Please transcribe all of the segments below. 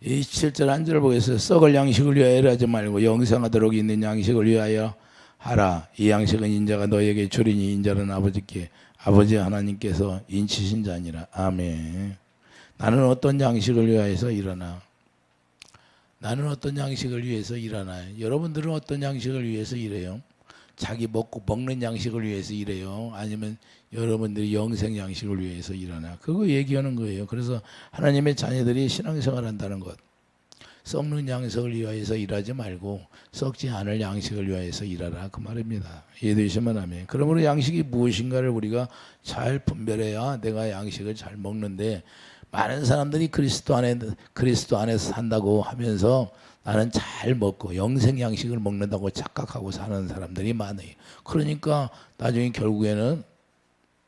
이 7절 한 절 보겠어요. 썩을 양식을 위하여 일하지 말고 영생하도록 있는 양식을 위하여 하라. 이 양식은 인자가 너에게 주리니 인자는 아버지 하나님께서 인치신 자니라. 아멘. 나는 어떤 양식을 위하여서 일하나? 나는 어떤 양식을 위해서 일하나요? 여러분들은 어떤 양식을 위해서 일해요? 자기 먹는 양식을 위해서 일해요? 아니면 여러분들이 영생 양식을 위해서 일하나? 그거 얘기하는 거예요. 그래서 하나님의 자녀들이 신앙생활 한다는 것. 썩는 양식을 위하여서 일하지 말고 썩지 않을 양식을 위하여서 일하라 그 말입니다. 이해되시면 아멘. 그러므로 양식이 무엇인가를 우리가 잘 분별해야 내가 양식을 잘 먹는데, 많은 사람들이 그리스도 안에서 산다고 하면서 나는 잘 먹고 영생 양식을 먹는다고 착각하고 사는 사람들이 많아요. 그러니까 나중에 결국에는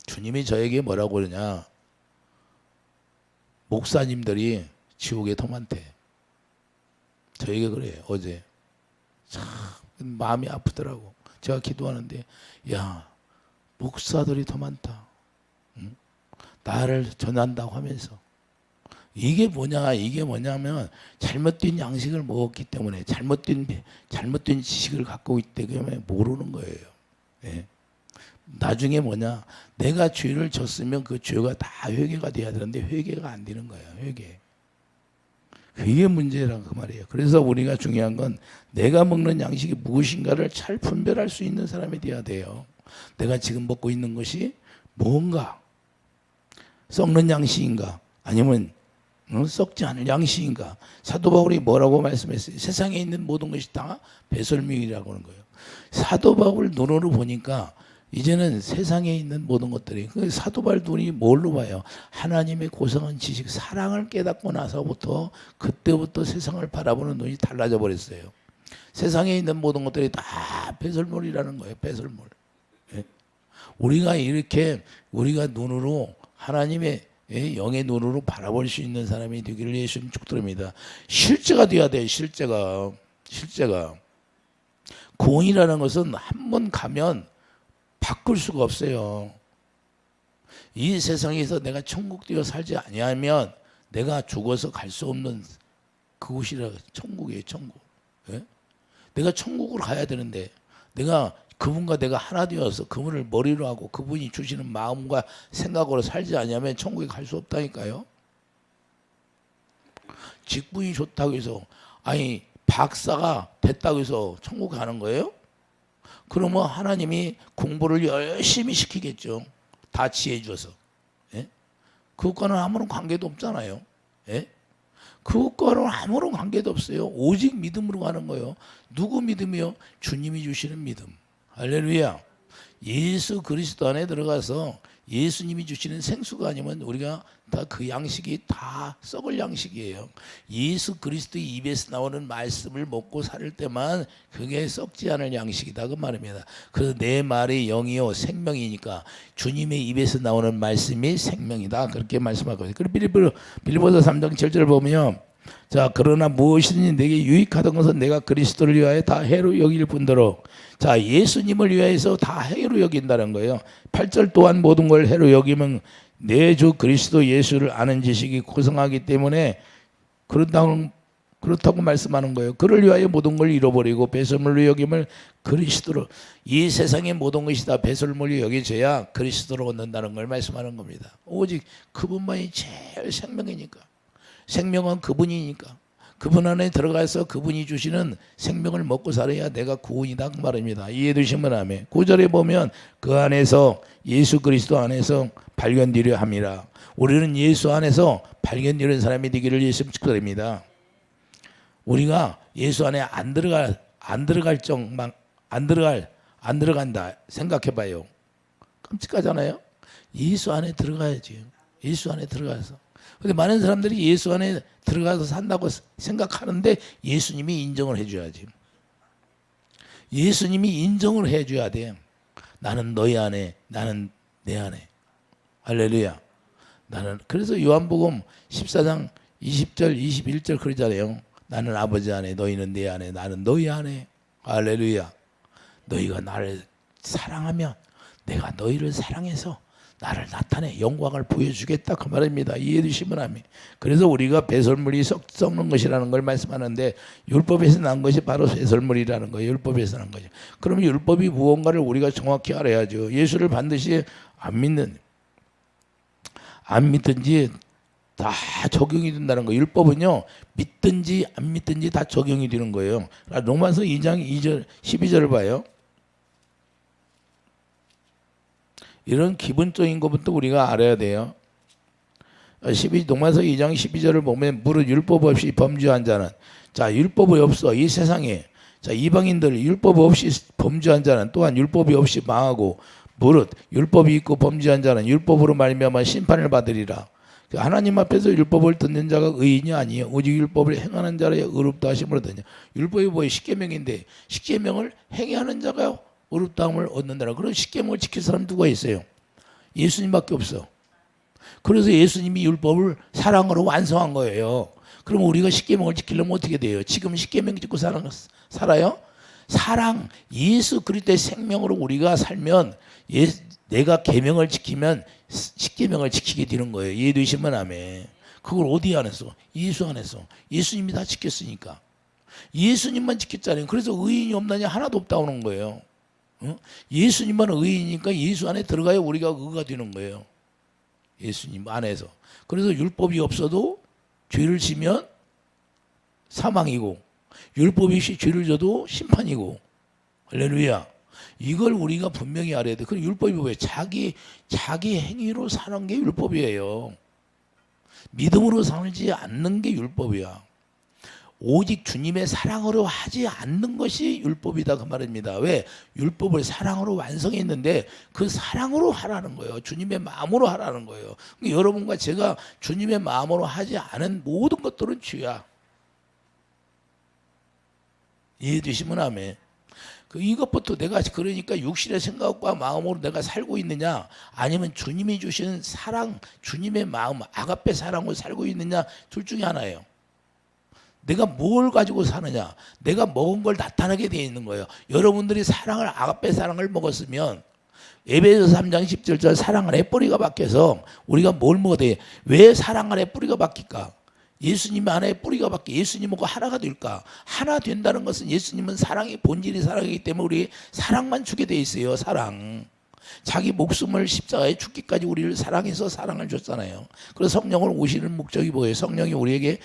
주님이 저에게 뭐라고 그러냐, 목사님들이 지옥에 더 많대. 저에게 그래요. 어제 참 마음이 아프더라고. 제가 기도하는데, 야, 목사들이 더 많다. 응? 나를 전한다고 하면서. 이게 뭐냐면 잘못된 양식을 먹었기 때문에, 잘못된 지식을 갖고 있기 때문에 모르는 거예요. 예. 나중에 내가 죄를 졌으면 그 죄가 다 회개가 돼야 되는데 회개가 안 되는 거예요. 그게 문제란 그 말이에요. 그래서 우리가 중요한 건 내가 먹는 양식이 무엇인가를 잘 분별할 수 있는 사람이 돼야 돼요. 내가 지금 먹고 있는 것이 뭔가, 썩는 양식인가 아니면 썩지 않을 양식인가. 사도 바울이 뭐라고 말씀했어요? 세상에 있는 모든 것이 다 배설물이라고 하는 거예요. 사도 바울 눈으로 보니까 이제는 세상에 있는 모든 것들이, 사도 바울 눈이 뭘로 봐요? 하나님의 고상한 지식, 사랑을 깨닫고 나서부터 그때부터 세상을 바라보는 눈이 달라져 버렸어요. 세상에 있는 모든 것들이 다 배설물이라는 거예요. 배설물. 예? 우리가 눈으로 하나님의 영의 눈으로 바라볼 수 있는 사람이 되기를 예수님 축도합니다. 실제가 돼야 돼요. 실제가. 구원이라는 것은 한 번 가면 바꿀 수가 없어요. 이 세상에서 내가 천국 되어 살지 아니하면 내가 죽어서 갈 수 없는 그곳이라 천국이에요. 천국. 예? 내가 천국으로 가야 되는데 그분과 내가 하나 되어서 그분을 머리로 하고 그분이 주시는 마음과 생각으로 살지 않으면 천국에 갈 수 없다니까요. 직분이 좋다고 해서, 박사가 됐다고 해서 천국 가는 거예요? 그러면 하나님이 공부를 열심히 시키겠죠. 다 지혜 줘서. 예? 그것과는 아무런 관계도 없잖아요. 예? 그것과는 아무런 관계도 없어요. 오직 믿음으로 가는 거예요. 누구 믿음이요? 주님이 주시는 믿음. 할렐루야. 예수 그리스도 안에 들어가서 예수님이 주시는 생수가 아니면 우리가 다 그 양식이 다 썩을 양식이에요. 예수 그리스도의 입에서 나오는 말씀을 먹고 살 때만 그게 썩지 않을 양식이다 그 말입니다. 그래서 내 말이 영이요 생명이니까 주님의 입에서 나오는 말씀이 생명이다 그렇게 말씀하거든요. 그리고 빌립보서 3장 7절 보면, 자, 그러나 무엇이든지 내게 유익하던 것은 내가 그리스도를 위하여 다 해로 여길 뿐더러, 자, 예수님을 위하여서 다 해로 여긴다는 거예요. 8절 또한 모든 걸 해로 여기면 내 주 그리스도 예수를 아는 지식이 고성하기 때문에 그렇다고 말씀하는 거예요. 그를 위하여 모든 걸 잃어버리고 배설물로 여김을 그리스도로, 이 세상의 모든 것이 다 배설물로 여겨져야 그리스도로 얻는다는 걸 말씀하는 겁니다. 오직 그분만이 제일 생명이니까. 생명은 그분이니까 그분 안에 들어가서 그분이 주시는 생명을 먹고 살아야 내가 구원이다 그 말입니다. 이해되시면 아멘. 9절에 보면 그 안에서 예수 그리스도 안에서 발견되려 함이라. 우리는 예수 안에서 발견되는 사람이 되기를 예수님 축복드립니다. 우리가 예수 안에 안 들어간다 생각해봐요. 끔찍하잖아요. 예수 안에 들어가야지. 예수 안에 들어가서. 근데 많은 사람들이 예수 안에 들어가서 산다고 생각하는데 예수님이 인정을 해줘야지. 예수님이 인정을 해줘야 돼. 나는 너희 안에, 나는 내 안에. 할렐루야. 그래서 요한복음 14장 20절 21절 그러잖아요. 나는 아버지 안에, 너희는 내 안에, 나는 너희 안에. 할렐루야. 너희가 나를 사랑하면 내가 너희를 사랑해서 나를 나타내 영광을 보여주겠다 그 말입니다. 이해해 주시면 아멘. 그래서 우리가 배설물이 썩는 것이라는 걸 말씀하는데 율법에서 난 것이 바로 배설물이라는 거예요. 율법에서 난 거죠. 그러면 율법이 무언가를 우리가 정확히 알아야죠. 예수를 반드시 안 믿든지 다 적용이 된다는 거예요. 율법은요, 믿든지 안 믿든지 다 적용이 되는 거예요. 로마서 2장 2절 12절을 봐요. 이런 기본적인 것부터 우리가 알아야 돼요. 로마서 2장 12절을 보면 무릇 율법 없이 범죄한 자는, 자, 율법이 없어 이 세상에, 자, 이방인들 율법 없이 범죄한 자는 또한 율법이 없이 망하고, 무릇 율법이 있고 범죄한 자는 율법으로 말미암아 심판을 받으리라. 하나님 앞에서 율법을 듣는 자가 의인이 아니에요. 오직 율법을 행하는 자라 의롭다 하심으로 되냐. 율법이 뭐예요? 십계명인데 십계명을 행하는 자가 의롭다함을 얻는다라. 그런 십계명을 지킬 사람 누가 있어요? 예수님밖에 없어. 그래서 예수님이 율법을 사랑으로 완성한 거예요. 그럼 우리가 십계명을 지키려면 어떻게 돼요? 지금 십계명 지키고 살아요? 사랑, 예수 그리스도의 생명으로 우리가 살면, 내가 계명을 지키면 십계명을 지키게 되는 거예요. 이해되시면 아멘. 그걸 어디 안에서? 예수 안에서. 예수님이 다 지켰으니까. 예수님만 지켰잖아요. 그래서 의인이 없나냐? 하나도 없다 오는 거예요. 예수님만 의인이니까 예수 안에 들어가야 우리가 의가 되는 거예요. 예수님 안에서. 그래서 율법이 없어도 죄를 지면 사망이고, 율법이 없이 죄를 져도 심판이고. 할렐루야. 이걸 우리가 분명히 알아야 돼. 그럼 율법이 뭐예요? 자기 행위로 사는 게 율법이에요. 믿음으로 살지 않는 게 율법이야. 오직 주님의 사랑으로 하지 않는 것이 율법이다 그 말입니다. 왜? 율법을 사랑으로 완성했는데 그 사랑으로 하라는 거예요. 주님의 마음으로 하라는 거예요. 그러니까 여러분과 제가 주님의 마음으로 하지 않은 모든 것들은 죄야. 이해되시면 아멘. 이것부터 내가 그러니까 육신의 생각과 마음으로 내가 살고 있느냐, 아니면 주님이 주신 사랑, 주님의 마음, 아가페 사랑으로 살고 있느냐, 둘 중에 하나예요. 내가 뭘 가지고 사느냐, 내가 먹은 걸 나타나게 되어 있는 거예요. 여러분들이 아가페 사랑을 먹었으면 에베소서 3장 10절 사랑 안에 뿌리가 박혀서 우리가 뭘 먹어야 돼? 왜 사랑 안에 뿌리가 박힐까? 예수님 안에 뿌리가 박혀 예수님하고 하나가 될까? 하나 된다는 것은 예수님은 사랑이 본질이 사랑이기 때문에 우리 사랑만 주게 돼 있어요. 사랑. 자기 목숨을 십자가에 죽기까지 우리를 사랑해서 사랑을 줬잖아요. 그래서 성령을 오시는 목적이 뭐예요? 성령이 우리에게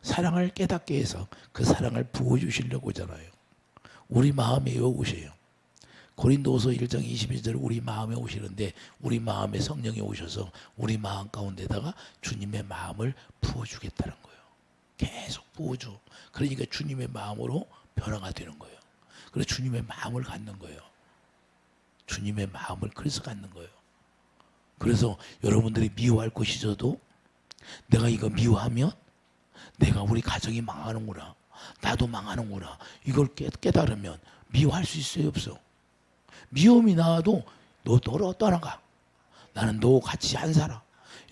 사랑을 깨닫게 해서 그 사랑을 부어주시려고 하잖아요. 우리 마음에 오셔요. 고린도후서 1장 22절 우리 마음에 오시는데 우리 마음에 성령이 오셔서 우리 마음 가운데다가 주님의 마음을 부어주겠다는 거예요. 계속 부어줘. 그러니까 주님의 마음으로 변화가 되는 거예요. 그래서 주님의 마음을 갖는 거예요. 주님의 마음을 그래서 갖는 거예요. 그래서 여러분들이 미워할 것이 있어도 내가 이거 미워하면 내가 우리 가정이 망하는구나. 나도 망하는구나. 이걸 깨달으면 미워할 수 있어요? 없어? 미움이 나와도 너 떠나가. 나는 너 같이 안 살아.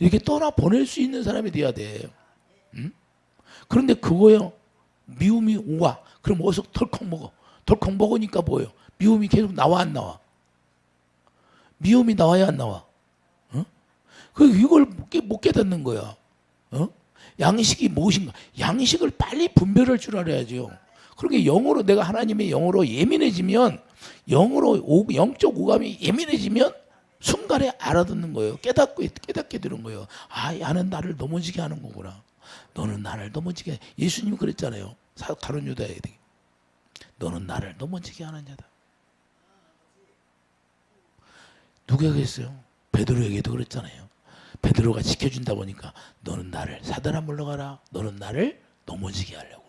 이렇게 떠나 보낼 수 있는 사람이 돼야 돼. 응? 그런데 그거요. 미움이 와. 그럼 어서 덜컥 먹어. 덜컥 먹으니까 뭐예요? 미움이 계속 나와 안 나와? 미움이 나와야 안 나와? 어? 이걸 못 깨닫는 거야. 어? 양식이 무엇인가? 양식을 빨리 분별할 줄 알아야죠. 그렇게 영으로 내가 하나님의 영으로 예민해지면 영적 오감이 예민해지면 순간에 알아듣는 거예요. 깨닫게 되는 거예요. 아, 야는 나를 넘어지게 하는 거구나. 너는 나를 넘어지게. 예수님이 그랬잖아요. 다른 유다에게. 너는 나를 넘어지게 하는 자다. 누가 그랬어요? 베드로에게도 그랬잖아요. 베드로가 지켜준다 보니까 너는 나를 사단아 물러가라. 너는 나를 넘어지게 하려고.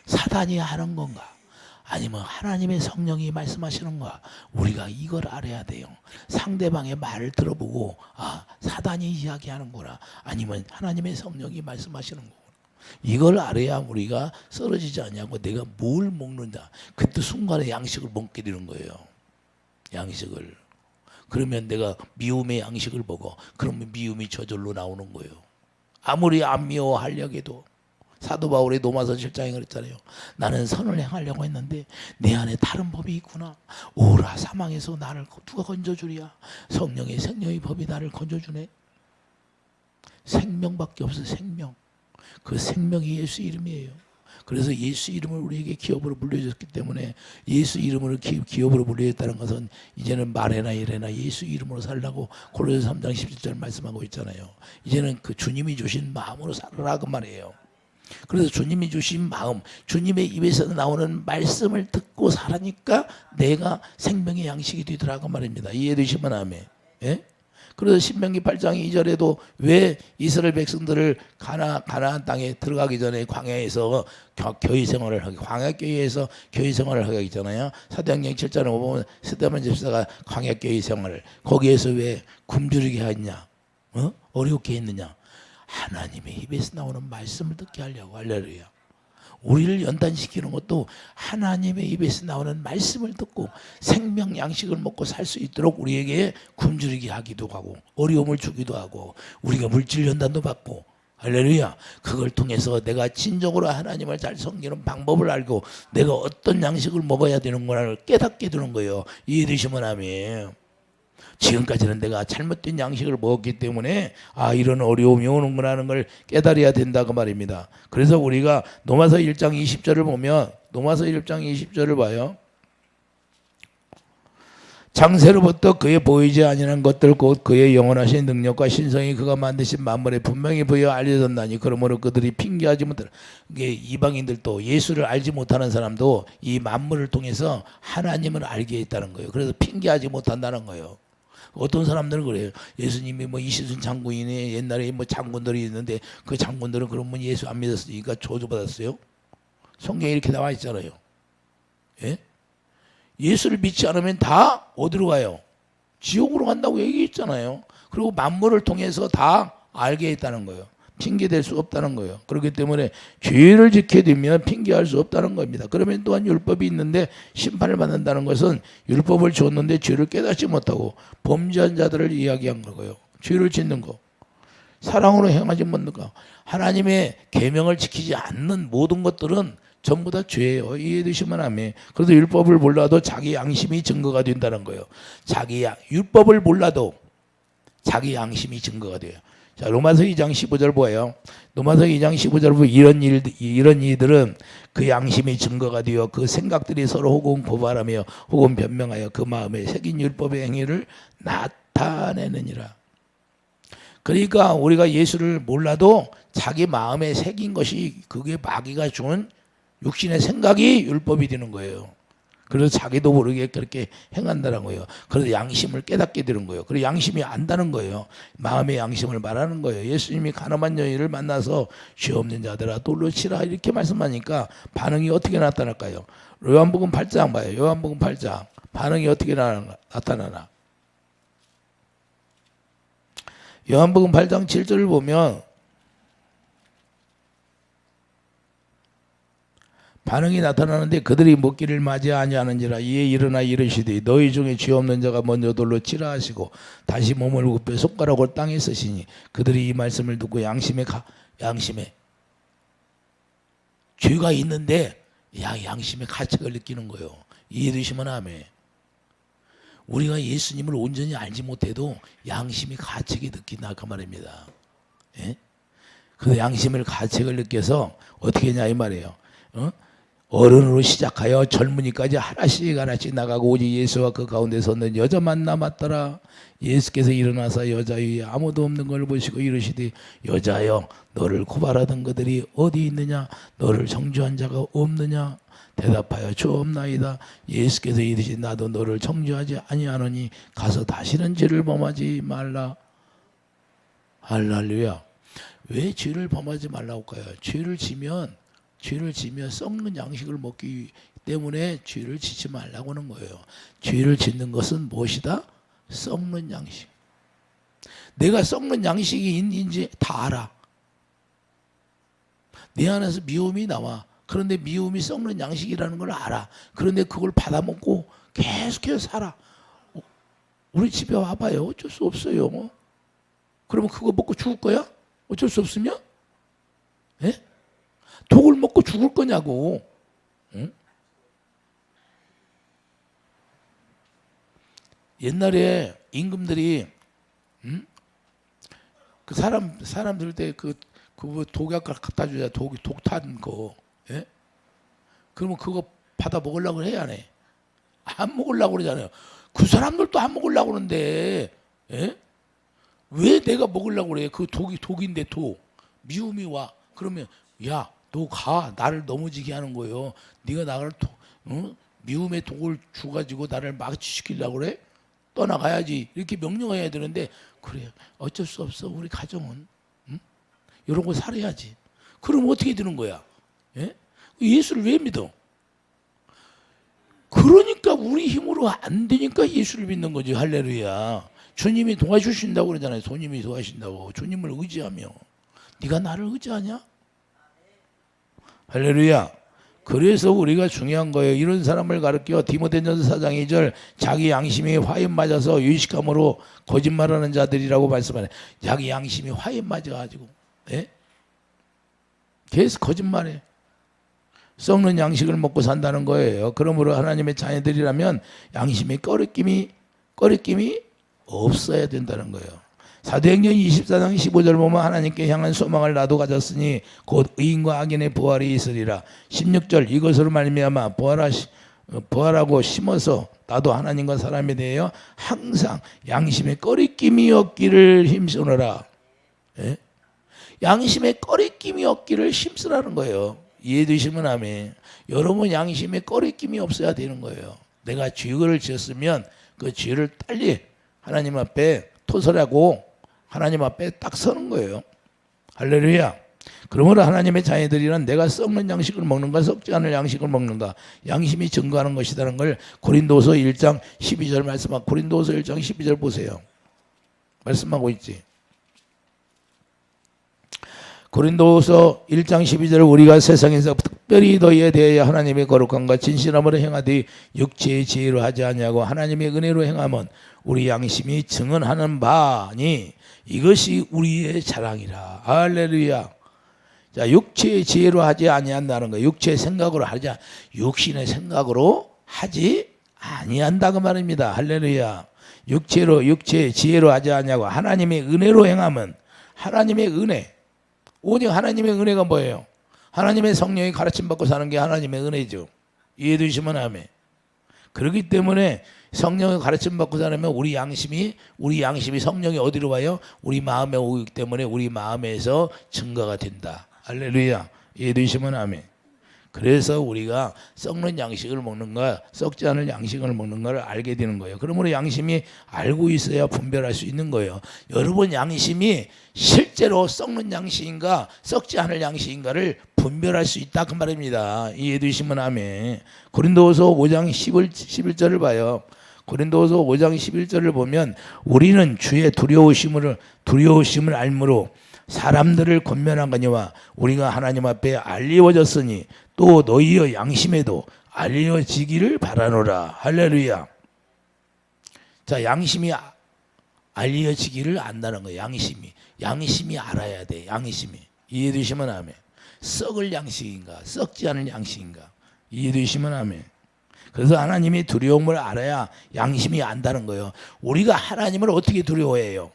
사단이 하는 건가? 아니면 하나님의 성령이 말씀하시는 거야. 우리가 이걸 알아야 돼요. 상대방의 말을 들어보고 아, 사단이 이야기하는구나. 아니면 하나님의 성령이 말씀하시는 거구나. 이걸 알아야 우리가 쓰러지지 않냐고 내가 뭘 먹는다. 그때 순간에 양식을 먹게 되는 거예요. 양식을. 그러면 내가 미움의 양식을 먹어. 그러면 미움이 저절로 나오는 거예요. 아무리 안 미워하려고 해도 사도 바울이 로마서 7장에 그랬잖아요. 나는 선을 행하려고 했는데 내 안에 다른 법이 있구나. 오라 사망에서 나를 누가 건져주랴. 성령의 생명의 법이 나를 건져주네. 생명밖에 없어. 생명. 그 생명이 예수 이름이에요. 그래서 예수 이름을 우리에게 기업으로 물려줬기 때문에 예수 이름으로 기업으로 물려줬다는 것은 이제는 말해나 이래나 예수 이름으로 살라고 고린도서 3장 17절 말씀하고 있잖아요. 이제는 그 주님이 주신 마음으로 살아라 그 말이에요. 그래서 주님이 주신 마음, 주님의 입에서 나오는 말씀을 듣고 살아니까 내가 생명의 양식이 되더라고 말입니다. 이해되시면 아멘. 예? 그래서 신명기 8장 2절에도 왜 이스라엘 백성들을 가나안 땅에 들어가기 전에 광야에서 교회 생활을 하게, 광야교회에서 교회 생활을 하게 했잖아요. 사도행전 7장에 보면 스데반 집사가 광야교회 생활을 거기에서 왜 굶주리게 했냐, 어렵게 했느냐, 하나님의 입에서 나오는 말씀을 듣게 하려고. 할렐루야. 우리를 연단시키는 것도 하나님의 입에서 나오는 말씀을 듣고 생명 양식을 먹고 살 수 있도록 우리에게 굶주리게 하기도 하고 어려움을 주기도 하고 우리가 물질 연단도 받고. 할렐루야. 그걸 통해서 내가 진정으로 하나님을 잘 섬기는 방법을 알고 내가 어떤 양식을 먹어야 되는구나를 깨닫게 되는 거예요. 이해되시면 아멘. 지금까지는 내가 잘못된 양식을 먹었기 때문에 이런 어려움이 오는구나 하는 걸 깨달아야 된다고 말입니다. 그래서 우리가 로마서 1장 20절을 보면 로마서 1장 20절을 봐요. 장세로부터 그의 보이지 아니한 것들 곧 그의 영원하신 능력과 신성이 그가 만드신 만물에 분명히 보여 알려졌나니 그러므로 그들이 핑계하지 못하는 이게 이방인들도 예수를 알지 못하는 사람도 이 만물을 통해서 하나님을 알게 했다는 거예요. 그래서 핑계하지 못한다는 거예요. 어떤 사람들은 그래요. 예수님이 뭐 이시순 장군이네 옛날에 뭐 장군들이 있는데 그 장군들은 그러면 예수 안 믿었으니까 저주받았어요. 성경에 이렇게 나와 있잖아요. 예? 예수를 믿지 않으면 다 어디로 가요? 지옥으로 간다고 얘기했잖아요. 그리고 만물을 통해서 다 알게 했다는 거예요. 핑계댈 수 없다는 거예요. 그렇기 때문에 죄를 지켜야 되면 핑계할 수 없다는 겁니다. 그러면 또한 율법이 있는데 심판을 받는다는 것은 율법을 줬는데 죄를 깨닫지 못하고 범죄한 자들을 이야기한 거고요. 죄를 짓는 거. 사랑으로 행하지 못하는 거. 하나님의 계명을 지키지 않는 모든 것들은 전부 다 죄예요. 이해되시면 아멘. 그래서 율법을 몰라도 자기 양심이 증거가 된다는 거예요. 율법을 몰라도 자기 양심이 증거가 돼요. 자, 로마서 2장 15절 보여요. 로마서 2장 15절 보면 이런 일들은 그 양심이 증거가 되어 그 생각들이 서로 혹은 고발하며 혹은 변명하여 그 마음에 새긴 율법의 행위를 나타내느니라. 그러니까 우리가 예수를 몰라도 자기 마음에 새긴 것이 그게 마귀가 준 육신의 생각이 율법이 되는 거예요. 그래서 자기도 모르게 그렇게 행한다는 거예요. 그래서 양심을 깨닫게 되는 거예요. 그래서 양심이 안다는 거예요. 마음의 양심을 말하는 거예요. 예수님이 가늠한 여인을 만나서 죄 없는 자들아 돌로 치라 이렇게 말씀하니까 반응이 어떻게 나타날까요? 요한복음 8장 봐요. 요한복음 8장 반응이 어떻게 나타나나? 요한복음 8장 7절을 보면 반응이 나타나는데 그들이 먹기를 맞이 아니하는지라 이에 일어나 이르시되 너희 중에 죄 없는 자가 먼저 돌로 치라 하시고 다시 몸을 굽혀 손가락을 땅에 쓰시니 그들이 이 말씀을 듣고 양심에 죄가 있는데 양심의 가책을 느끼는 거예요. 이해되시면 아멘. 우리가 예수님을 온전히 알지 못해도 양심이 가책이 느낀다 그 말입니다. 예? 그 양심을 가책을 느껴서 어떻게 했냐 이 말이에요. 어른으로 시작하여 젊은이까지 하나씩 나가고 오직 예수와 그 가운데 섰는 여자만 남았더라. 예수께서 일어나서 여자 위에 아무도 없는 걸 보시고 이르시되 여자여 너를 고발하던 그들이 어디 있느냐 너를 정죄한 자가 없느냐 대답하여 주옵나이다. 예수께서 이르시되 나도 너를 정죄하지 아니하노니 가서 다시는 죄를 범하지 말라. 할렐루야. 왜 죄를 범하지 말라고 할까요? 죄를 지면 썩는 양식을 먹기 때문에 죄를 짓지 말라고 하는 거예요. 죄를 짓는 것은 무엇이다? 썩는 양식. 내가 썩는 양식이 있는지 다 알아. 내 안에서 미움이 나와. 그런데 미움이 썩는 양식이라는 걸 알아. 그런데 그걸 받아먹고 계속해서 살아. 우리 집에 와봐요. 어쩔 수 없어요. 그러면 그거 먹고 죽을 거야? 어쩔 수 없으면? 예? 독을 먹고 죽을 거냐고. 응? 옛날에 임금들이 그 사람들 때 그 독약 갖다 주자. 독탄 거. 예? 그러면 그거 받아 먹으려고 해야 안 해? 안 먹으려고 그러잖아요. 그 사람들도 안 먹으려고 그러는데, 예? 왜 내가 먹으려고 그래? 그 독인데 미움이 와. 그러면 야, 너 가. 나를 넘어지게 하는 거예요. 네가 나를 미움의 독을 주가지고 나를 마취시키려고 그래? 떠나가야지. 이렇게 명령해야 되는데, 그래, 어쩔 수 없어. 우리 가정은 이러고 살아야지. 그럼 어떻게 되는 거야? 예? 예수를 왜 믿어? 그러니까 우리 힘으로 안 되니까 예수를 믿는 거지. 할렐루야. 주님이 도와주신다고 그러잖아요. 주님이 도와주신다고. 주님을 의지하며. 네가 나를 의지하냐? 할렐루야. 그래서 우리가 중요한 거예요. 이런 사람을 가르쳐 디모데전서 4장 2절 자기 양심이 화인 맞아서 유식함으로 거짓말하는 자들이라고 말씀하네. 자기 양심이 화인 맞아가지고, 예? 계속 거짓말해. 썩는 양식을 먹고 산다는 거예요. 그러므로 하나님의 자녀들이라면 양심의 꺼리낌이 없어야 된다는 거예요. 사도행전 24장 15절 보면 하나님께 향한 소망을 나도 가졌으니 곧 의인과 악인의 부활이 있으리라. 16절 이것으로 말미암아 부활하고 심어서 나도 하나님과 사람에 대하여 항상 양심의 꺼리낌이 없기를 힘쓰노라. 예? 양심의 꺼리낌이 없기를 힘쓰라는 거예요. 이해되시면 아멘. 여러분 양심에 꺼리낌이 없어야 되는 거예요. 내가 죄를 지었으면 그 죄를 빨리 하나님 앞에 토설하고 하나님 앞에 딱 서는 거예요. 할렐루야. 그러므로 하나님의 자녀들이란 내가 썩는 양식을 먹는가 썩지 않을 양식을 먹는가 양심이 증거하는 것이라는 걸 고린도서 1장 12절 말씀하고 고린도서 1장 12절 보세요. 말씀하고 있지. 고린도서 1장 12절 우리가 세상에서 특별히 너희에 대하여 하나님의 거룩함과 진실함으로 행하되 육체의 지혜로 하지 아니하고 하나님의 은혜로 행함은 우리 양심이 증언하는 바니 이것이 우리의 자랑이라. 할렐루야. 자, 육체의 지혜로 하지 아니한다는 거예요. 육체의 생각으로 하지 육신의 생각으로 하지 아니한다 그 말입니다. 할렐루야. 육체의 지혜로 하지 아니하고 하나님의 은혜로 행함은 하나님의 은혜. 오직 하나님의 은혜가 뭐예요? 하나님의 성령이 가르침 받고 사는 게 하나님의 은혜죠. 이해되시면 아멘. 그렇기 때문에 성령의 가르침 받고 살면 우리 양심이 성령이 어디로 와요? 우리 마음에 오기 때문에 우리 마음에서 증거가 된다. 할렐루야. 이해되시면 아멘. 그래서 우리가 썩는 양식을 먹는가 썩지 않을 양식을 먹는가를 알게 되는 거예요. 그러므로 양심이 알고 있어야 분별할 수 있는 거예요. 여러분 양심이 실제로 썩는 양식인가 썩지 않을 양식인가를 분별할 수 있다 그 말입니다. 이해되시면 아멘. 고린도후서 5장 11절을 봐요. 고린도후서 5장 11절을 보면 우리는 주의 두려우심을 알므로 사람들을 권면하거니와 우리가 하나님 앞에 알리워졌으니 또 너희의 양심에도 알려지기를 바라노라. 할렐루야. 자, 양심이 알려지기를 안다는 거예요. 양심이 알아야 돼. 양심이. 이해되시면 아멘. 썩을 양식인가 썩지 않을 양식인가 이해되시면 아멘. 그래서 하나님이 두려움을 알아야 양심이 안다는 거예요. 우리가 하나님을 어떻게 두려워해요?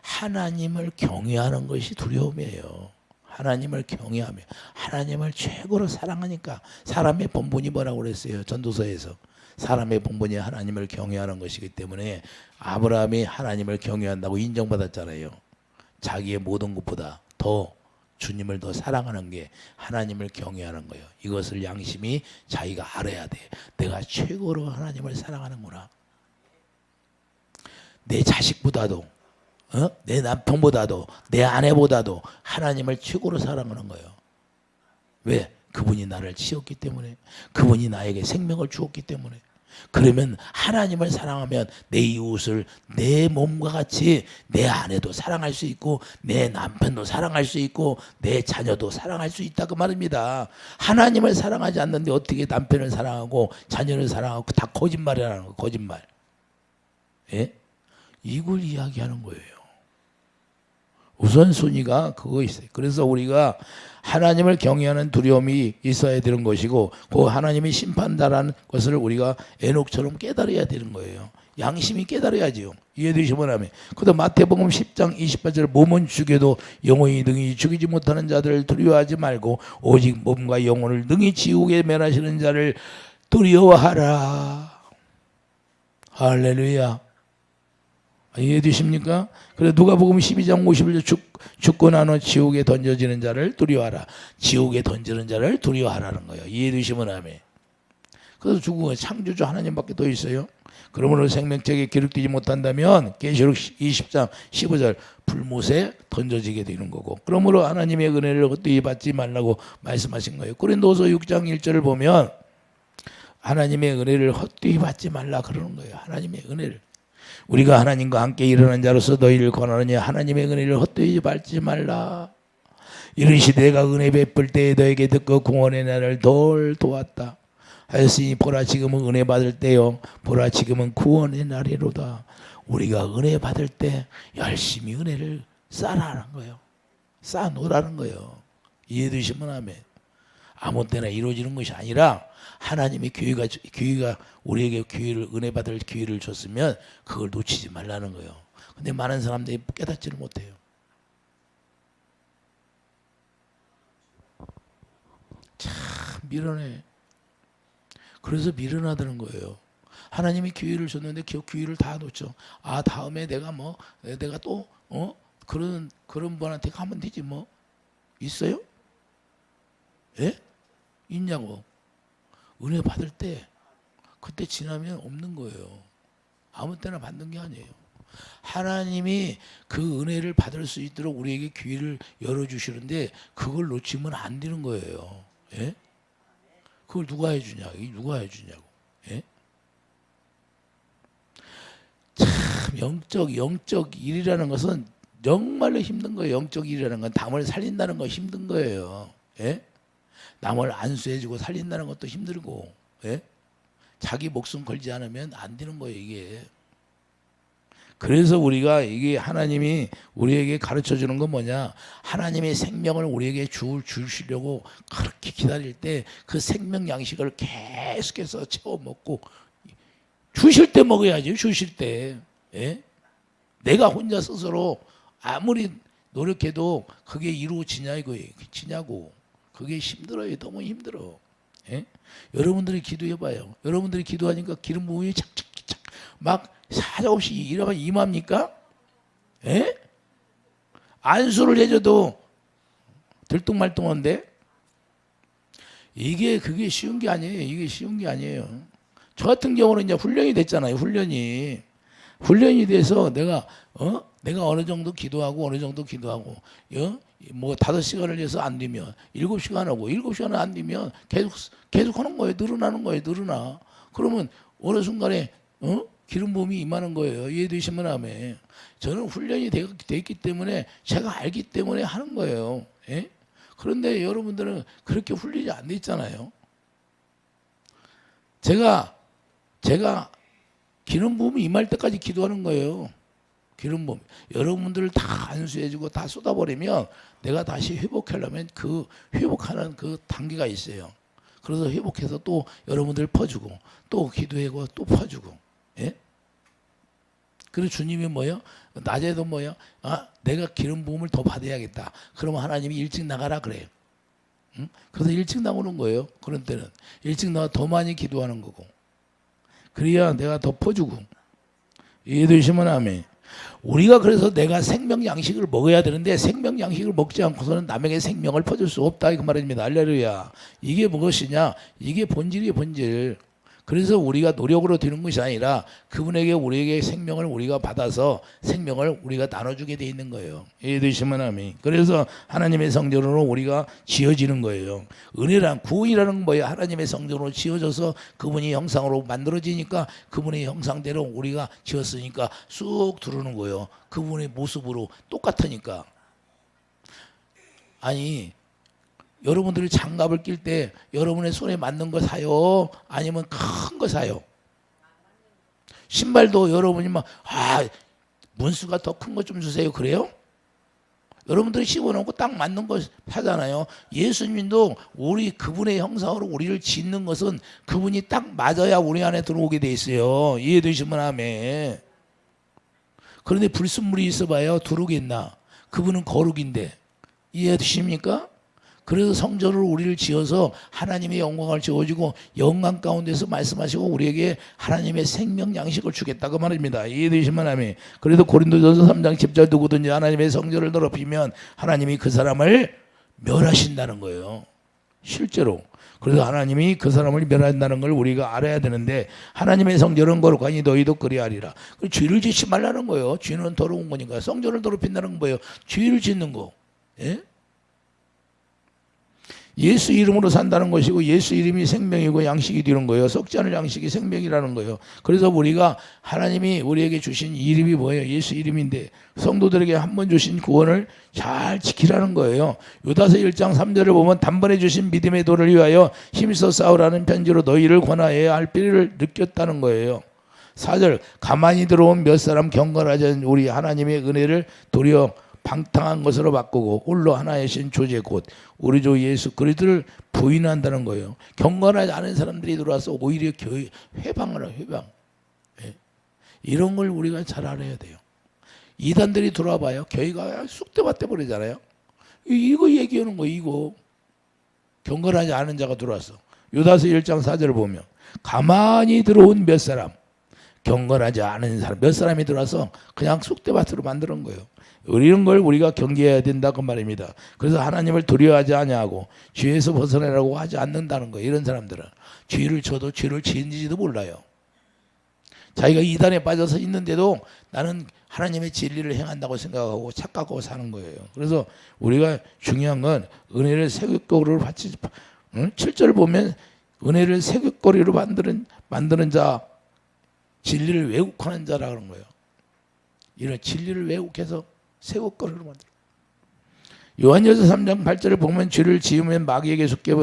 하나님을 경외하는 것이 두려움이에요. 하나님을 경외하며 하나님을 최고로 사랑하니까. 사람의 본분이 뭐라고 그랬어요? 전도서에서 사람의 본분이 하나님을 경외하는 것이기 때문에 아브라함이 하나님을 경외한다고 인정받았잖아요. 자기의 모든 것보다 더 주님을 더 사랑하는 게 하나님을 경외하는 거예요. 이것을 양심이 자기가 알아야 돼. 내가 최고로 하나님을 사랑하는구나. 내 자식보다도 내 남편보다도 내 아내보다도 하나님을 최고로 사랑하는 거예요. 왜? 그분이 나를 지었기 때문에, 그분이 나에게 생명을 주었기 때문에. 그러면 하나님을 사랑하면 내 이웃을 내 몸과 같이 내 아내도 사랑할 수 있고 내 남편도 사랑할 수 있고 내 자녀도 사랑할 수 있다 그 말입니다. 하나님을 사랑하지 않는데 어떻게 남편을 사랑하고 자녀를 사랑하고 다 거짓말이라는 거. 거짓말. 예? 이걸 이야기하는 거예요. 우선순위가 그거 있어요. 그래서 우리가 하나님을 경외하는 두려움이 있어야 되는 것이고, 그 하나님이 심판다라는 것을 우리가 에녹처럼 깨달아야 되는 거예요. 양심이 깨달아야지요. 이해되시면 하면. 그다음 마태복음 10장 28절 몸은 죽여도 영혼이 능히 죽이지 못하는 자들을 두려워하지 말고 오직 몸과 영혼을 능히 지옥에 멸하시는 자를 두려워하라. 할렐루야. 이해되십니까? 그래 누가복음 12장 51절 죽고 나서 지옥에 던져지는 자를 두려워하라. 지옥에 던지는 자를 두려워하라는 거예요. 이해되시면 하면. 그래서 죽음은 창조주 하나님밖에 더 있어요. 그러므로 생명책에 기록되지 못한다면 계시록 20장 15절 불못에 던져지게 되는 거고, 그러므로 하나님의 은혜를 헛되이 받지 말라고 말씀하신 거예요. 고린도서 6장 1절을 보면 하나님의 은혜를 헛되이 받지 말라 그러는 거예요. 하나님의 은혜를. 우리가 하나님과 함께 일어난 자로서 너희를 권하느니 하나님의 은혜를 헛되이 받지 말라. 이르시 내가 은혜 베풀 때에 너에게 듣고 구원의 날을 덜 도왔다 하였으니 보라 지금은 은혜 받을 때요 보라 지금은 구원의 날이로다. 우리가 은혜 받을 때 열심히 은혜를 쌓아라는 거예요. 쌓아놓으라는 거예요. 이해되시면 하면. 아무 때나 이루어지는 것이 아니라 하나님이 기회가 우리에게 기회를 은혜 받을 기회를 줬으면 그걸 놓치지 말라는 거예요. 근데 많은 사람들이 깨닫지를 못해요. 참 미련해. 그래서 미련하다는 거예요. 하나님이 기회를 줬는데 기회를 다 놓죠. 아 다음에 내가 또 그런 분한테 가면 되지 뭐. 있어요? 예? 있냐고. 은혜 받을 때 그때 지나면 없는 거예요. 아무 때나 받는 게 아니에요. 하나님이 그 은혜를 받을 수 있도록 우리에게 기회를 열어주시는데 그걸 놓치면 안 되는 거예요. 예? 그걸 누가 해주냐? 누가 해주냐고. 예? 참 영적 일이라는 것은 정말로 힘든 거예요. 영적 일이라는 건 남을 살린다는 거 힘든 거예요. 예? 남을 안수해주고 살린다는 것도 힘들고, 예? 자기 목숨 걸지 않으면 안 되는 거예요, 이게. 그래서 우리가 이게 하나님이 우리에게 가르쳐 주는 건 뭐냐? 하나님의 생명을 우리에게 주시려고 그렇게 기다릴 때 그 생명 양식을 계속해서 채워 먹고 주실 때 먹어야지, 주실 때. 예? 내가 혼자 스스로 아무리 노력해도 그게 이루어지냐 이거예요. 지냐고. 그게 힘들어요. 너무 힘들어. 예? 여러분들이 기도해봐요. 여러분들이 기도하니까 기름 부음이 착착착 막 사정없이 이러면 임합니까? 예? 안수를 해줘도 들뚱말뚱한데 그게 쉬운 게 아니에요. 이게 쉬운 게 아니에요. 저 같은 경우는 이제 훈련이 됐잖아요. 훈련이 돼서 내가 어느 정도 기도하고 뭐 5시간을 해서 안 되면 7시간 하고 7시간은 안 되면 계속 하는 거예요. 늘어나는 거예요. 늘어나. 그러면 어느 순간에 기름 부음이 임하는 거예요. 이해되시면 하면. 저는 훈련이 됐기 때문에 제가 알기 때문에 하는 거예요. 예? 그런데 여러분들은 그렇게 훈련이 안 돼 있잖아요. 제가 기름 부음이 임할 때까지 기도하는 거예요. 기름 부음. 여러분들을 다 안수해주고 다 쏟아버리면 내가 다시 회복하려면 그 회복하는 그 단계가 있어요. 그래서 회복해서 또 여러분들 퍼주고 또 기도하고 또 퍼주고. 예? 그리고 주님이 뭐예요? 낮에도 뭐예요? 내가 기름 부음을 더 받아야겠다. 그러면 하나님이 일찍 나가라 그래요. 응? 그래서 일찍 나오는 거예요. 그런 때는 일찍 나와 더 많이 기도하는 거고. 그래야 내가 더 퍼주고. 이해되시면 아멘. 우리가 그래서 내가 생명 양식을 먹어야 되는데 생명 양식을 먹지 않고서는 남에게 생명을 퍼줄 수 없다 그 말입니다. 할렐루야. 이게 무엇이냐? 이게 본질이에요, 본질. 그래서 우리가 노력으로 되는 것이 아니라 그분에게 우리에게 생명을 우리가 받아서 생명을 우리가 나눠주게 돼 있는 거예요. 이해되시면 아멘. 그래서 하나님의 성전으로 우리가 지어지는 거예요. 은혜란 구원이라는 건 뭐예요? 하나님의 성전으로 지어져서 그분이 형상으로 만들어지니까 그분의 형상대로 우리가 지었으니까 쑥 들어오는 거예요. 그분의 모습으로 똑같으니까. 아니 여러분들이 장갑을 낄 때 여러분의 손에 맞는 거 사요? 아니면 큰 거 사요? 신발도 여러분이 문수가 더 큰 거 좀 주세요. 그래요? 여러분들이 씹어놓고 딱 맞는 거 하잖아요. 예수님도 우리 그분의 형상으로 우리를 짓는 것은 그분이 딱 맞아야 우리 안에 들어오게 돼 있어요. 이해되시면 아멘. 그런데 불순물이 있어봐요. 들어오겠나? 그분은 거룩인데. 이해되십니까? 그래서 성전을 우리를 지어서 하나님의 영광을 지어주고 영광 가운데서 말씀하시고 우리에게 하나님의 생명 양식을 주겠다 그 말입니다. 이해되시면 아멘. 그래도 고린도전서 3장 10절 누구든지 하나님의 성전을 더럽히면 하나님이 그 사람을 멸하신다는 거예요. 실제로. 그래서 하나님이 그 사람을 멸한다는 걸 우리가 알아야 되는데 하나님의 성전은 거룩하니 너희도 그리하리라. 죄를 짓지 말라는 거예요. 죄는 더러운 거니까. 성전을 더럽힌다는 건 뭐예요? 죄를 짓는 거. 예? 예수 이름으로 산다는 것이고 예수 이름이 생명이고 양식이 되는 거예요. 썩지 않을 양식이 생명이라는 거예요. 그래서 우리가 하나님이 우리에게 주신 이름이 뭐예요? 예수 이름인데 성도들에게 한 번 주신 구원을 잘 지키라는 거예요. 유다서 1장 3절을 보면 단번에 주신 믿음의 도를 위하여 힘써 싸우라는 편지로 너희를 권하여야 할 필요를 느꼈다는 거예요. 4절 가만히 들어온 몇 사람 경건하지 않은 우리 하나님의 은혜를 도리어 방탕한 것으로 바꾸고 홀로 하나의 신 조제 곧 우리 주 예수 그리스도를 부인한다는 거예요. 경건하지 않은 사람들이 들어와서 오히려 교회 회방을 해요. 회방. 예. 이런 걸 우리가 잘 알아야 돼요. 이단들이 들어와 봐요. 교회가 쑥대밭대 버리잖아요. 이거 얘기하는 거예요. 이거. 경건하지 않은 자가 들어왔어. 유다서 1장 4절을 보면 가만히 들어온 몇 사람 경건하지 않은 사람 몇 사람이 들어와서 그냥 쑥대밭으로 만드는 거예요. 이런 걸 우리가 경계해야 된다고 말입니다. 그래서 하나님을 두려워하지 아니하고 죄에서 벗어나라고 하지 않는다는 거예요. 이런 사람들은 죄를 져도 죄를 지은지도 몰라요. 자기가 이단에 빠져서 있는데도 나는 하나님의 진리를 행한다고 생각하고 착각하고 사는 거예요. 그래서 우리가 중요한 건 은혜를 세귑거리로 받지. 7절 보면 은혜를 세귑거리로 만드는 자 진리를 왜곡하는 자라는 거예요. 이런 진리를 왜곡해서 세귑거리로 만들어. 요한일서 3장 8절을 보면 죄를 지으면 마귀에게 속해.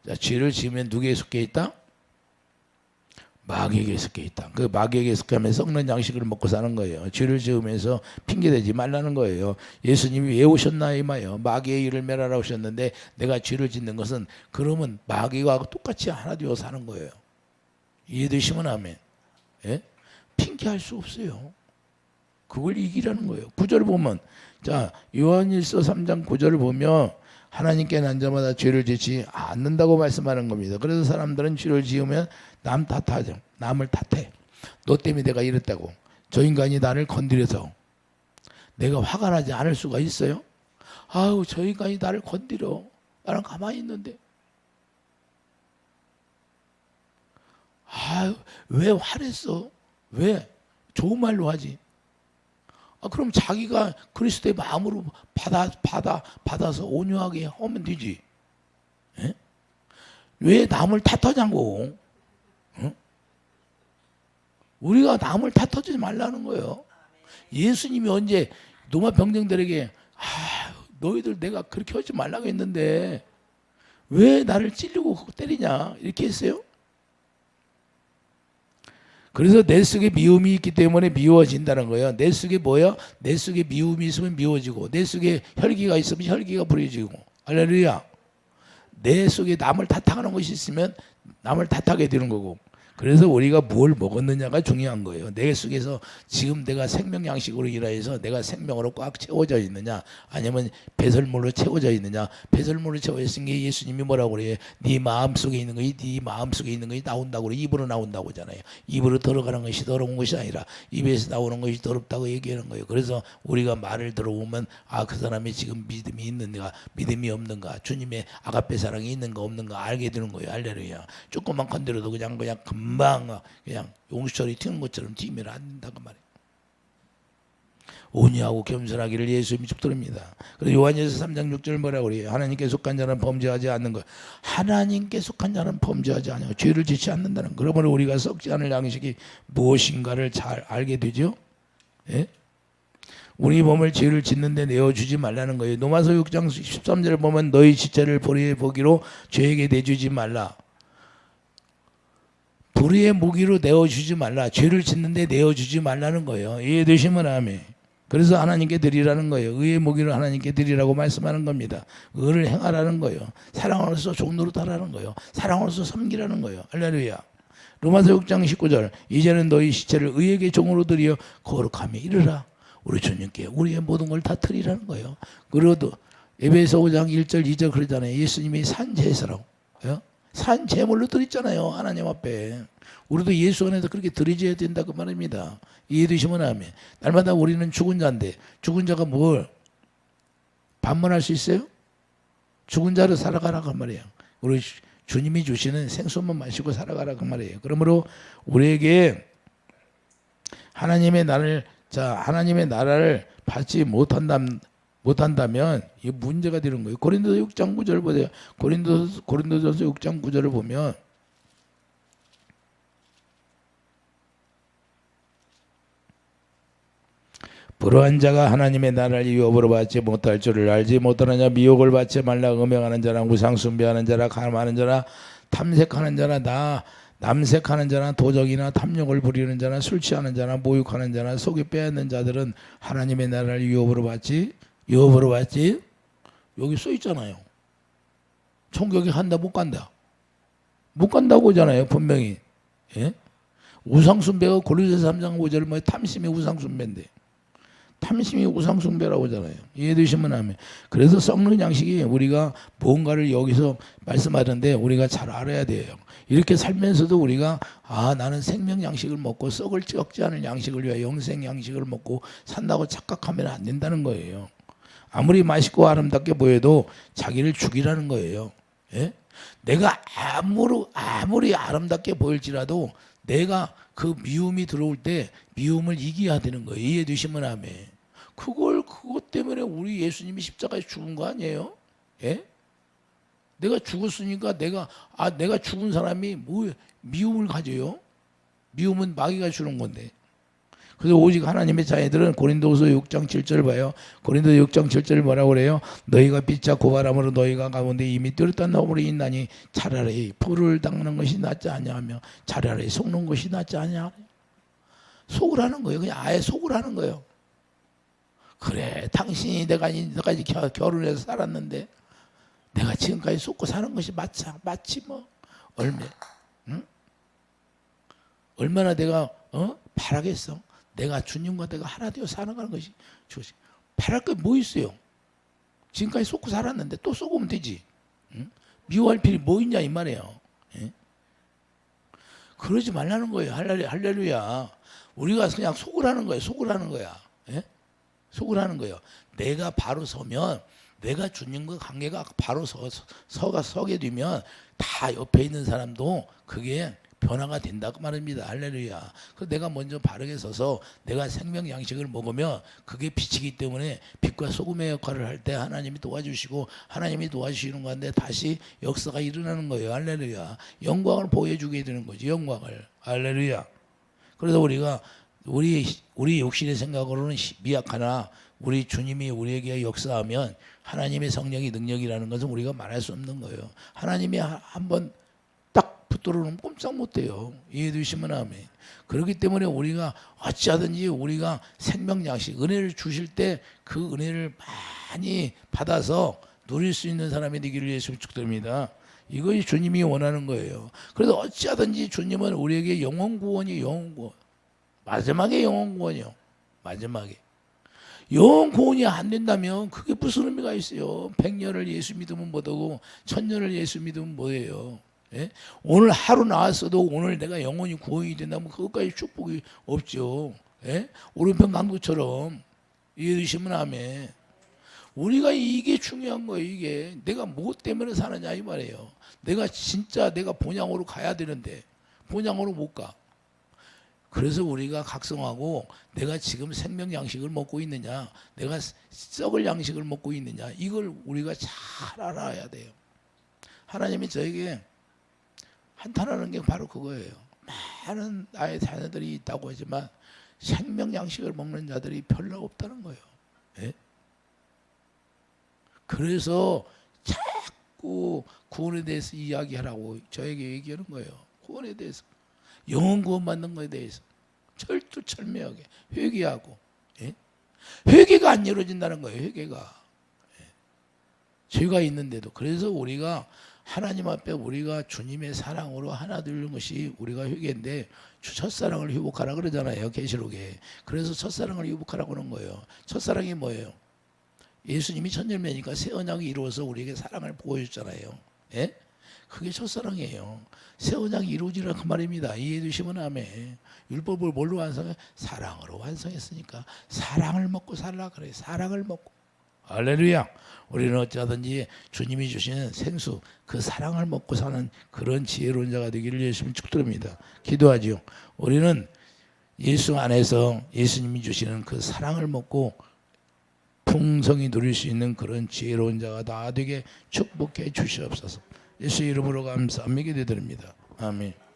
자, 죄를 지으면 누구에게 속해 있다? 마귀에게 속해 있다. 그 마귀에게 속하면 썩는 양식을 먹고 사는 거예요. 죄를 지으면서 핑계대지 말라는 거예요. 예수님이 왜 오셨나 이마요. 마귀의 일을 멸하라 오셨는데 내가 죄를 짓는 것은 그러면 마귀와 똑같이 하나 되어 사는 거예요. 이해되시면 아멘. 예? 핑계할 수 없어요. 그걸 이기라는 거예요. 9절을 보면 자 요한일서 3장 9절을 보면 하나님께 난 자마다 죄를 짓지 않는다고 말씀하는 겁니다. 그래서 사람들은 죄를 지으면 남 탓하죠. 남을 탓해. 너 때문에 내가 이랬다고. 저 인간이 나를 건드려서 내가 화가 나지 않을 수가 있어요? 아유 저 인간이 나를 건드려. 나는 가만히 있는데. 아유 왜 화냈어? 왜? 좋은 말로 하지. 그럼 자기가 그리스도의 마음으로 받아서 온유하게 하면 되지. 에? 왜 남을 탓하냐고. 어? 우리가 남을 탓하지 말라는 거예요. 예수님이 언제 노마 병정들에게 너희들 내가 그렇게 하지 말라고 했는데 왜 나를 찔르고 때리냐 이렇게 했어요. 그래서 내 속에 미움이 있기 때문에 미워진다는 거예요. 내 속에 뭐야? 내 속에 미움이 있으면 미워지고 내 속에 혈기가 있으면 혈기가 부려지고. 할렐루야. 내 속에 남을 탓하는 것이 있으면 남을 탓하게 되는 거고. 그래서 우리가 뭘 먹었느냐가 중요한 거예요. 내 속에서 지금 내가 생명 양식으로 일하여서 내가 생명으로 꽉 채워져 있느냐 아니면 배설물로 채워져 있느냐. 배설물로 채워져 있는 게 예수님이 뭐라고 그래요? 네 마음속에 있는 것이 네 마음속에 있는 것이 나온다고 그래. 입으로 나온다고 하잖아요. 입으로 들어가는 것이 더러운 것이 아니라 입에서 나오는 것이 더럽다고 얘기하는 거예요. 그래서 우리가 말을 들어보면 그 사람이 지금 믿음이 있는가 믿음이 없는가 주님의 아가페 사랑이 있는가 없는가 알게 되는 거예요. 할렐루야. 조금만 건드려도 그냥 금방 그냥 용수철이 튀는 것처럼 튀면 안 된다고 말이에요. 온유하고 겸손하기를 예수님이 축도합니다. 그래서 요한일서 3장 6절 뭐라고 그래요? 하나님께 속한 자는 범죄하지 않는 것. 하나님께 속한 자는 범죄하지 않아요. 죄를 짓지 않는다는 것. 그러면 우리가 썩지 않을 양식이 무엇인가를 잘 알게 되죠. 예? 우리 몸을 죄를 짓는데 내어주지 말라는 거예요. 로마서 6장 13절을 보면 너희 지체를 불의의 보기로 죄에게 내주지 말라. 불의의 무기로 내어주지 말라. 죄를 짓는데 내어주지 말라는 거예요. 이해되시면 아멘. 그래서 하나님께 드리라는 거예요. 의의 모기를 하나님께 드리라고 말씀하는 겁니다. 의를 행하라는 거예요. 사랑으로서 종노릇하라는 거예요. 사랑으로서 섬기라는 거예요. 할렐루야. 로마서 6장 19절 이제는 너희 시체를 의에게 종으로 드려 거룩함에 이르라. 우리 주님께 우리의 모든 걸 다 드리라는 거예요. 그래도 에베소 5장 1절 2절 그러잖아요. 예수님이 산제사라고 산 제물로 드렸잖아요. 하나님 앞에. 우리도 예수 안에서 그렇게 드려져야 된다 그 말입니다. 이해되시면 아멘. 날마다 우리는 죽은 자인데 죽은 자가 뭘 반문할 수 있어요? 죽은 자로 살아가라 그 말이에요. 우리 주님이 주시는 생수만 마시고 살아가라 그 말이에요. 그러므로 우리에게 하나님의 나라를 받지 못한다면 이 문제가 되는 거예요. 고린도서 6장 9절을 보세요. 고린도전서 6장 9절을 보면 불의한 자가 하나님의 나라를 유업으로 받지 못할 줄을 알지 못하느냐. 미혹을 받지 말라. 음행하는 자나 우상 숭배하는 자나 가늠하는 자나 탐색하는 자나 남색하는 자나 도적이나 탐욕을 부리는 자나 술 취하는 자나 모욕하는 자나 속이 빼앗는 자들은 하나님의 나라를 유업으로 받지 여기 써 있잖아요. 천국에 간다 못 간다고 하잖아요. 분명히. 예? 우상숭배가 고린도서 3장 5절 뭐 탐심이 우상숭배인데 탐심이 우상숭배라고 하잖아요. 이해되시면 하면. 그래서 썩는 양식이 우리가 뭔가를 여기서 말씀하는데 우리가 잘 알아야 돼요. 이렇게 살면서도 우리가 나는 생명 양식을 먹고 썩을 썩지 않을 양식을 위하여 영생 양식을 먹고 산다고 착각하면 안 된다는 거예요. 아무리 맛있고 아름답게 보여도 자기를 죽이라는 거예요. 예? 내가 아무리 아름답게 보일지라도 내가 그 미움이 들어올 때 미움을 이겨야 되는 거예요. 이해되시면 아멘. 그것 때문에 우리 예수님이 십자가에 죽은 거 아니에요? 예? 내가 죽었으니까 내가 죽은 사람이 뭐 미움을 가져요? 미움은 마귀가 주는 건데. 그래서 오직 하나님의 자녀들은 고린도서 6장 7절 봐요. 고린도서 6장 7절 뭐라고 그래요? 너희가 빛자 고바람으로 너희가 가운데 이미 뚜렷한 나무로 있나니 차라리 불을 닦는 것이 낫지 않냐하며 차라리 속는 것이 낫지 않냐. 속으라는 거예요. 그냥 아예 속으라는 거예요. 그래, 당신이 내가까지 결혼해서 살았는데 내가 지금까지 속고 사는 것이 맞지 뭐. 얼마나 내가 바라겠어. 내가 주님과 내가 하나 되어 살아가는 것이 좋지. 바랄 게 뭐 있어요? 지금까지 속고 살았는데 또 속으면 되지. 응? 미워할 필요 뭐 있냐 이 말이에요. 예? 그러지 말라는 거예요. 할렐루야. 우리가 그냥 속으라는 거예요. 속으라는 거야. 예? 속으라는 거예요. 내가 바로 서면 내가 주님과 관계가 바로 서게 되면 다 옆에 있는 사람도 그게 변화가 된다고 말입니다. 할렐루야. 그래서 내가 먼저 바르게 서서 내가 생명 양식을 먹으면 그게 빛이기 때문에 빛과 소금의 역할을 할 때 하나님이 도와주시고 하나님이 도와주시는 건데 다시 역사가 일어나는 거예요. 할렐루야. 영광을 보여주게 되는 거지. 영광을. 할렐루야. 그래서 우리가 우리 욕심의 생각으로는 미약하나 우리 주님이 우리에게 역사하면 하나님의 성령의 능력이라는 것은 우리가 말할 수 없는 거예요. 하나님이 한번 붙들어놓으면 꼼짝 못해요. 이해되시면 아멘. 그렇기 때문에 우리가 어찌하든지 우리가 생명 양식 은혜를 주실 때 그 은혜를 많이 받아서 누릴 수 있는 사람이 되기를 예수 축복드립니다. 이것이 주님이 원하는 거예요. 그래서 어찌하든지 주님은 우리에게 영원 구원. 마지막에 영원 구원이요. 마지막에. 영원 구원이 안 된다면 그게 무슨 의미가 있어요. 100년을 예수 믿으면 뭐되고 1000년을 예수 믿으면 뭐예요. 예? 오늘 하루 나왔어도 오늘 내가 영원히 구원이 된다면 그것까지 축복이 없죠. 예? 오른편 강도처럼 이해되시면 아멘. 우리가 이게 중요한 거예요. 이게 내가 뭐 때문에 사느냐 이 말이에요. 내가 본향으로 가야 되는데 본향으로 못 가. 그래서 우리가 각성하고 내가 지금 생명 양식을 먹고 있느냐 내가 썩을 양식을 먹고 있느냐 이걸 우리가 잘 알아야 돼요. 하나님이 저에게 한탄하는 게 바로 그거예요. 많은 나의 자녀들이 있다고 하지만 생명 양식을 먹는 자들이 별로 없다는 거예요. 예? 그래서 자꾸 구원에 대해서 이야기하라고 저에게 얘기하는 거예요. 구원에 대해서. 영원 구원 받는 것에 대해서 철두철미하게 회개하고. 예? 회개가 안 이루어진다는 거예요. 회개가. 죄가 있는데도. 그래서 우리가 하나님 앞에 우리가 주님의 사랑으로 하나 되는 것이 우리가 회개인데 첫사랑을 회복하라 그러잖아요. 계시록에. 그래서 첫사랑을 회복하라고 하는 거예요. 첫사랑이 뭐예요? 예수님이 천열매니까 새 언약이 이루어서 우리에게 사랑을 보여줬잖아요. 예? 그게 첫사랑이에요. 새 언약이 이루어지라 그 말입니다. 이해해 주시면 아멘. 율법을 뭘로 완성해? 사랑으로 완성했으니까 사랑을 먹고 살라 그래요. 사랑을 먹고. 할렐루야. 우리는 어찌하든지 주님이 주시는 생수 그 사랑을 먹고 사는 그런 지혜로운 자가 되기를 예수님 축도합니다. 기도하지요. 우리는 예수 안에서 예수님이 주시는 그 사랑을 먹고 풍성히 누릴 수 있는 그런 지혜로운 자가 다 되게 축복해 주시옵소서. 예수 이름으로 감사하며 기도드립니다. 아멘.